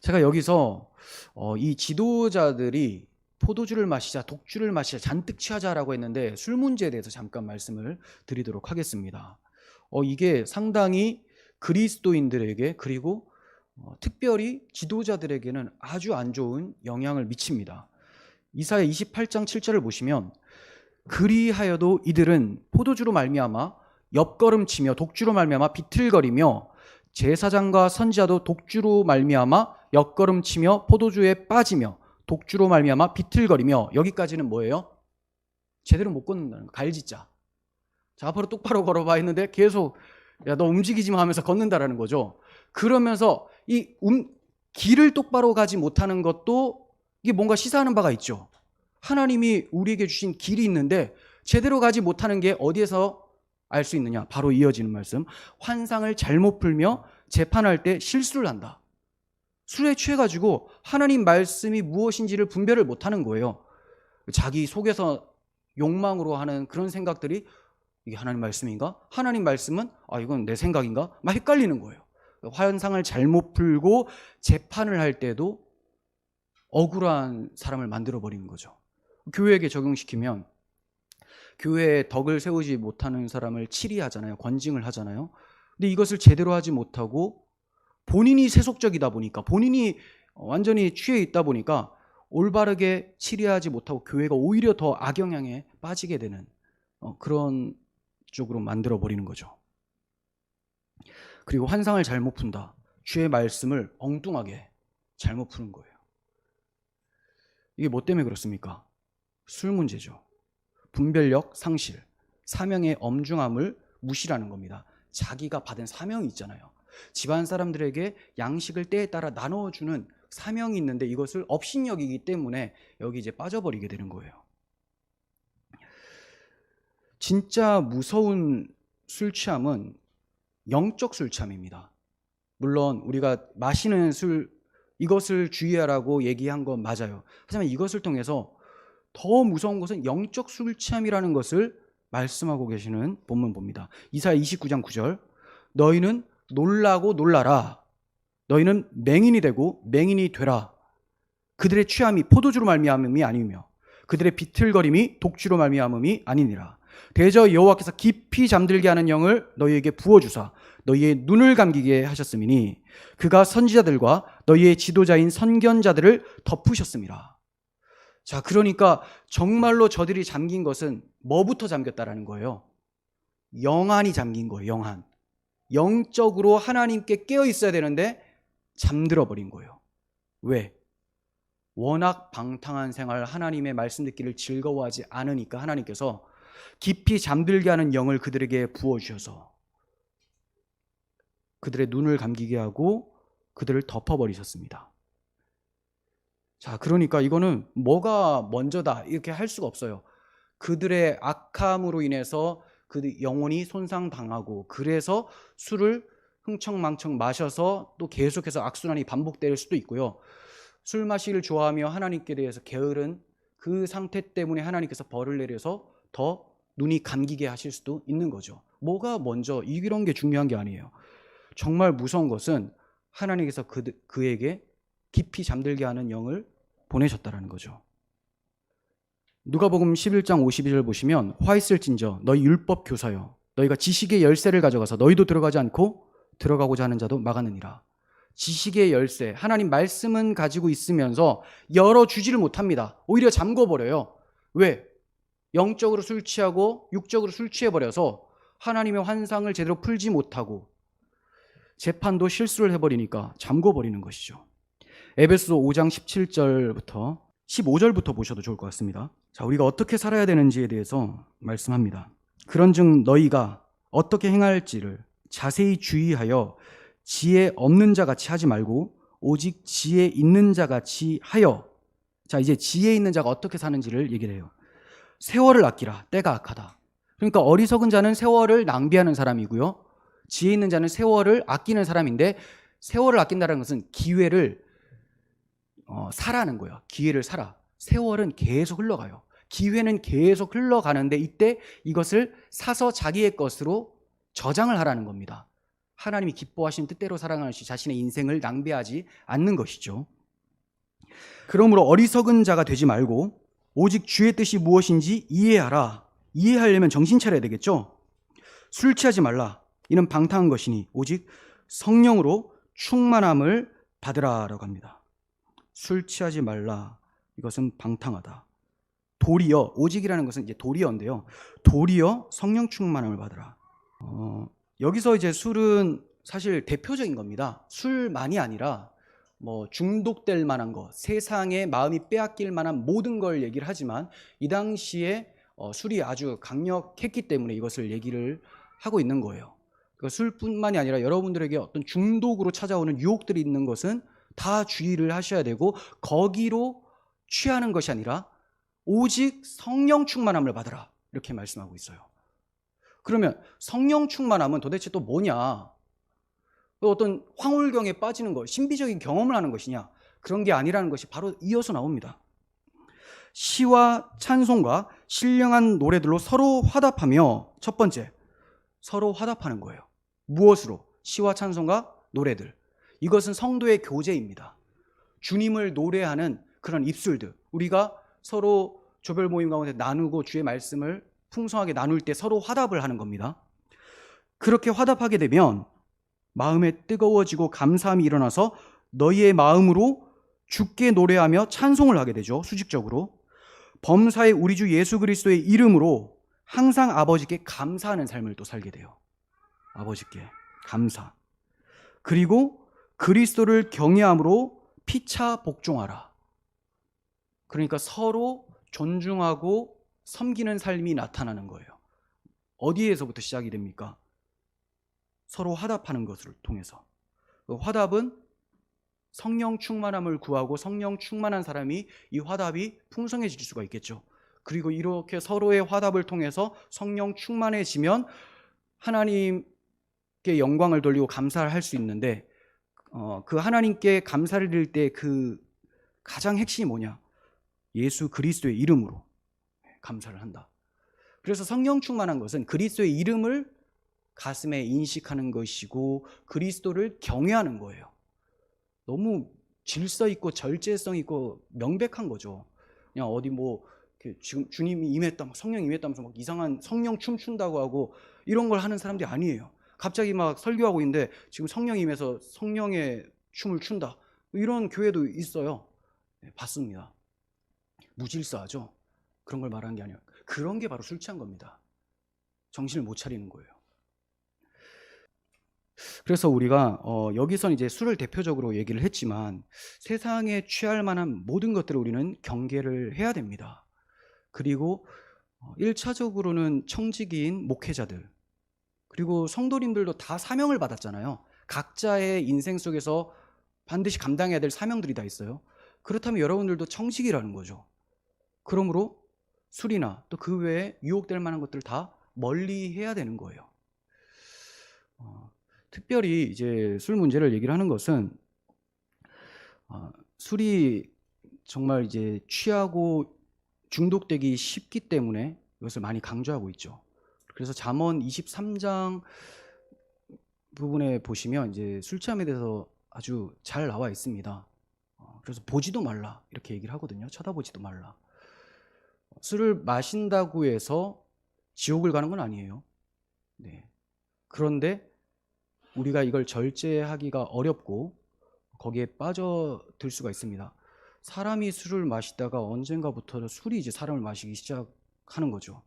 제가 여기서 이 지도자들이 포도주를 마시자, 독주를 마시자, 잔뜩 취하자라고 했는데 술 문제에 대해서 잠깐 말씀을 드리도록 하겠습니다. 이게 상당히 그리스도인들에게 그리고 특별히 지도자들에게는 아주 안 좋은 영향을 미칩니다. 이사야 28장 7절을 보시면 그리하여도 이들은 포도주로 말미암아 옆걸음치며 독주로 말미암아 비틀거리며 제사장과 선지자도 독주로 말미암아 옆걸음치며 포도주에 빠지며 독주로 말미암아 비틀거리며, 여기까지는 뭐예요? 제대로 못 걷는다는 거. 갈짓자. 자, 앞으로 똑바로 걸어봐 했는데 계속 야, 너 움직이지 마 하면서 걷는다라는 거죠. 그러면서 이 길을 똑바로 가지 못하는 것도 이게 뭔가 시사하는 바가 있죠. 하나님이 우리에게 주신 길이 있는데 제대로 가지 못하는 게 어디에서 알 수 있느냐? 바로 이어지는 말씀. 환상을 잘못 풀며 재판할 때 실수를 한다. 술에 취해가지고 하나님 말씀이 무엇인지를 분별을 못하는 거예요. 자기 속에서 욕망으로 하는 그런 생각들이 이게 하나님 말씀인가? 하나님 말씀은 이건 내 생각인가? 막 헷갈리는 거예요. 환상을 잘못 풀고 재판을 할 때도 억울한 사람을 만들어버리는 거죠. 교회에게 적용시키면 교회에 덕을 세우지 못하는 사람을 치리하잖아요. 권징을 하잖아요. 근데 이것을 제대로 하지 못하고 본인이 세속적이다 보니까, 본인이 완전히 취해 있다 보니까 올바르게 치리하지 못하고 교회가 오히려 더 악영향에 빠지게 되는 그런 쪽으로 만들어버리는 거죠. 그리고 환상을 잘못 푼다. 주의 말씀을 엉뚱하게 잘못 푸는 거예요. 이게 뭐 때문에 그렇습니까? 술 문제죠. 분별력 상실, 사명의 엄중함을 무시라는 겁니다. 자기가 받은 사명이 있잖아요. 집안 사람들에게 양식을 때에 따라 나눠주는 사명이 있는데 이것을 업신여기기 때문에 여기 이제 빠져버리게 되는 거예요. 진짜 무서운 술 취함은 영적 술 취함입니다. 물론 우리가 마시는 술, 이것을 주의하라고 얘기한 건 맞아요. 하지만 이것을 통해서 더 무서운 것은 영적 술 취함이라는 것을 말씀하고 계시는 본문 봅니다. 이사야 29장 9절. 너희는 놀라고 놀라라. 너희는 맹인이 되고 맹인이 되라. 그들의 취함이 포도주로 말미암음이 아니며 그들의 비틀거림이 독주로 말미암음이 아니니라. 대저 여호와께서 깊이 잠들게 하는 영을 너희에게 부어주사 너희의 눈을 감기게 하셨음이니 그가 선지자들과 너희의 지도자인 선견자들을 덮으셨음이라. 자, 그러니까 정말로 저들이 잠긴 것은 뭐부터 잠겼다라는 거예요? 영안이 잠긴 거예요. 영안. 영적으로 하나님께 깨어 있어야 되는데 잠들어 버린 거예요. 왜? 워낙 방탕한 생활, 하나님의 말씀 듣기를 즐거워하지 않으니까 하나님께서 깊이 잠들게 하는 영을 그들에게 부어주셔서 그들의 눈을 감기게 하고 그들을 덮어버리셨습니다. 자, 그러니까 이거는 뭐가 먼저다 이렇게 할 수가 없어요. 그들의 악함으로 인해서 그 영혼이 손상당하고 그래서 술을 흥청망청 마셔서 또 계속해서 악순환이 반복될 수도 있고요. 술 마시기를 좋아하며 하나님께 대해서 게으른 그 상태 때문에 하나님께서 벌을 내려서 더 눈이 감기게 하실 수도 있는 거죠. 뭐가 먼저 이런 게 중요한 게 아니에요. 정말 무서운 것은 하나님께서 그에게 깊이 잠들게 하는 영을 보내셨다라는 거죠. 누가복음 11장 52절 보시면 화 있을진저 너희 율법 교사여 너희가 지식의 열쇠를 가져가서 너희도 들어가지 않고 들어가고자 하는 자도 막았느니라. 지식의 열쇠, 하나님 말씀은 가지고 있으면서 열어주지를 못합니다. 오히려 잠궈버려요. 왜? 영적으로 술 취하고 육적으로 술 취해버려서 하나님의 환상을 제대로 풀지 못하고 재판도 실수를 해버리니까 잠궈버리는 것이죠. 에베소 5장 17절부터 15절부터 보셔도 좋을 것 같습니다. 자, 우리가 어떻게 살아야 되는지에 대해서 말씀합니다. 그런즉 너희가 어떻게 행할지를 자세히 주의하여 지혜 없는 자 같이 하지 말고 오직 지혜 있는 자 같이 하여. 자, 이제 지혜 있는 자가 어떻게 사는지를 얘기를 해요. 세월을 아끼라. 때가 악하다. 그러니까 어리석은 자는 세월을 낭비하는 사람이고요. 지혜 있는 자는 세월을 아끼는 사람인데, 세월을 아낀다는 것은 기회를 사라는 거예요. 기회를 사라. 세월은 계속 흘러가요. 기회는 계속 흘러가는데 이때 이것을 사서 자기의 것으로 저장을 하라는 겁니다. 하나님이 기뻐하시는 뜻대로 살아가는 것이 자신의 인생을 낭비하지 않는 것이죠. 그러므로 어리석은 자가 되지 말고 오직 주의 뜻이 무엇인지 이해하라. 이해하려면 정신 차려야 되겠죠. 술 취하지 말라. 이는 방탕한 것이니 오직 성령으로 충만함을 받으라라고 합니다. 술 취하지 말라. 이것은 방탕하다. 도리어, 오직이라는 것은 이제 도리어인데요. 도리어 성령 충만함을 받으라. 여기서 이제 술은 사실 대표적인 겁니다. 술만이 아니라 뭐 중독될 만한 것, 세상에 마음이 빼앗길 만한 모든 걸 얘기를 하지만 이 당시에 술이 아주 강력했기 때문에 이것을 얘기를 하고 있는 거예요. 그 술뿐만이 아니라 여러분들에게 어떤 중독으로 찾아오는 유혹들이 있는 것은 다 주의를 하셔야 되고 거기로 취하는 것이 아니라 오직 성령 충만함을 받으라 이렇게 말씀하고 있어요. 그러면 성령 충만함은 도대체 또 뭐냐? 어떤 황홀경에 빠지는 것, 신비적인 경험을 하는 것이냐? 그런 게 아니라는 것이 바로 이어서 나옵니다. 시와 찬송과 신령한 노래들로 서로 화답하며, 첫 번째, 서로 화답하는 거예요. 무엇으로? 시와 찬송과 노래들. 이것은 성도의 교제입니다. 주님을 노래하는 그런 입술들. 우리가 서로 조별 모임 가운데 나누고 주의 말씀을 풍성하게 나눌 때 서로 화답을 하는 겁니다. 그렇게 화답하게 되면 마음에 뜨거워지고 감사함이 일어나서 너희의 마음으로 주께 노래하며 찬송을 하게 되죠. 수직적으로. 범사의 우리 주 예수 그리스도의 이름으로 항상 아버지께 감사하는 삶을 또 살게 돼요. 아버지께 감사. 그리고 그리스도를 경외함으로 피차 복종하라. 그러니까 서로 존중하고 섬기는 삶이 나타나는 거예요. 어디에서부터 시작이 됩니까? 서로 화답하는 것을 통해서. 그 화답은 성령 충만함을 구하고 성령 충만한 사람이 이 화답이 풍성해질 수가 있겠죠. 그리고 이렇게 서로의 화답을 통해서 성령 충만해지면 하나님께 영광을 돌리고 감사를 할 수 있는데 그 하나님께 감사를 드릴 때 그 가장 핵심이 뭐냐? 예수 그리스도의 이름으로 감사를 한다. 그래서 성령 충만한 것은 그리스도의 이름을 가슴에 인식하는 것이고 그리스도를 경외하는 거예요. 너무 질서 있고 절제성 있고 명백한 거죠. 그냥 어디 뭐 지금 주님이 임했다, 성령 임했다면서 막 이상한 성령 춤춘다고 하고 이런 걸 하는 사람들이 아니에요. 갑자기 막 설교하고 있는데 지금 성령이 임해서 성령의 춤을 춘다. 이런 교회도 있어요. 봤습니다. 무질서하죠. 그런 걸 말하는 게 아니에요. 그런 게 바로 술 취한 겁니다. 정신을 못 차리는 거예요. 그래서 우리가 여기서는 이제 술을 대표적으로 얘기를 했지만 세상에 취할 만한 모든 것들을 우리는 경계를 해야 됩니다. 그리고 1차적으로는 청지기인 목회자들 그리고 성도님들도 다 사명을 받았잖아요. 각자의 인생 속에서 반드시 감당해야 될 사명들이 다 있어요. 그렇다면 여러분들도 청지기라는 거죠. 그러므로 술이나 또 그 외에 유혹될 만한 것들 다 멀리 해야 되는 거예요. 특별히 이제 술 문제를 얘기를 하는 것은 술이 정말 이제 취하고 중독되기 쉽기 때문에 이것을 많이 강조하고 있죠. 그래서 잠언 23장 부분에 보시면 이제 술 취함에 대해서 아주 잘 나와 있습니다. 그래서 보지도 말라 이렇게 얘기를 하거든요. 쳐다보지도 말라. 술을 마신다고 해서 지옥을 가는 건 아니에요. 네. 그런데 우리가 이걸 절제하기가 어렵고 거기에 빠져들 수가 있습니다. 사람이 술을 마시다가 언젠가부터 술이 이제 사람을 마시기 시작하는 거죠.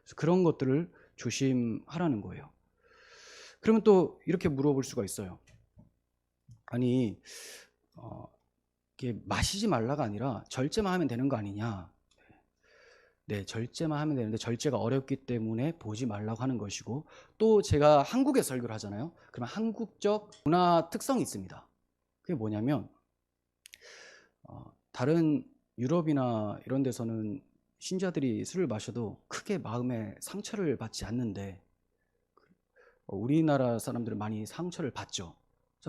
그래서 그런 것들을 조심하라는 거예요. 그러면 또 이렇게 물어볼 수가 있어요. 아니 이게 마시지 말라가 아니라 절제만 하면 되는 거 아니냐? 네, 절제만 하면 되는데 절제가 어렵기 때문에 보지 말라고 하는 것이고 또 제가 한국에 설교를 하잖아요. 그러면 한국적 문화 특성이 있습니다. 그게 뭐냐면 다른 유럽이나 이런 데서는 신자들이 술을 마셔도 크게 마음에 상처를 받지 않는데 우리나라 사람들은 많이 상처를 받죠.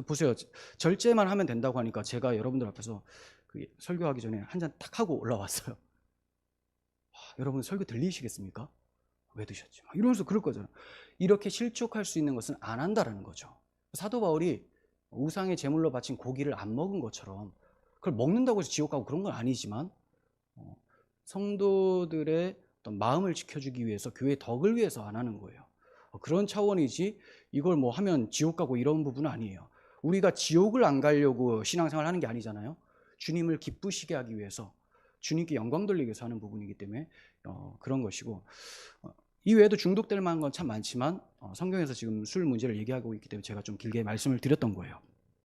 보세요. 절제만 하면 된다고 하니까 제가 여러분들 앞에서 설교하기 전에 한 잔 탁 하고 올라왔어요. 여러분 설교 들리시겠습니까? 왜 드셨지? 이러면서 그럴 거잖아요. 이렇게 실족할 수 있는 것은 안 한다라는 거죠. 사도 바울이 우상의 제물로 바친 고기를 안 먹은 것처럼 그걸 먹는다고 해서 지옥 가고 그런 건 아니지만 성도들의 어떤 마음을 지켜주기 위해서 교회의 덕을 위해서 안 하는 거예요. 그런 차원이지 이걸 뭐 하면 지옥 가고 이런 부분은 아니에요. 우리가 지옥을 안 가려고 신앙생활 하는 게 아니잖아요. 주님을 기쁘시게 하기 위해서, 주님께 영광 돌리기 위해서 하는 부분이기 때문에 그런 것이고, 이 외에도 중독될 만한 건 참 많지만 성경에서 지금 술 문제를 얘기하고 있기 때문에 제가 좀 길게 말씀을 드렸던 거예요.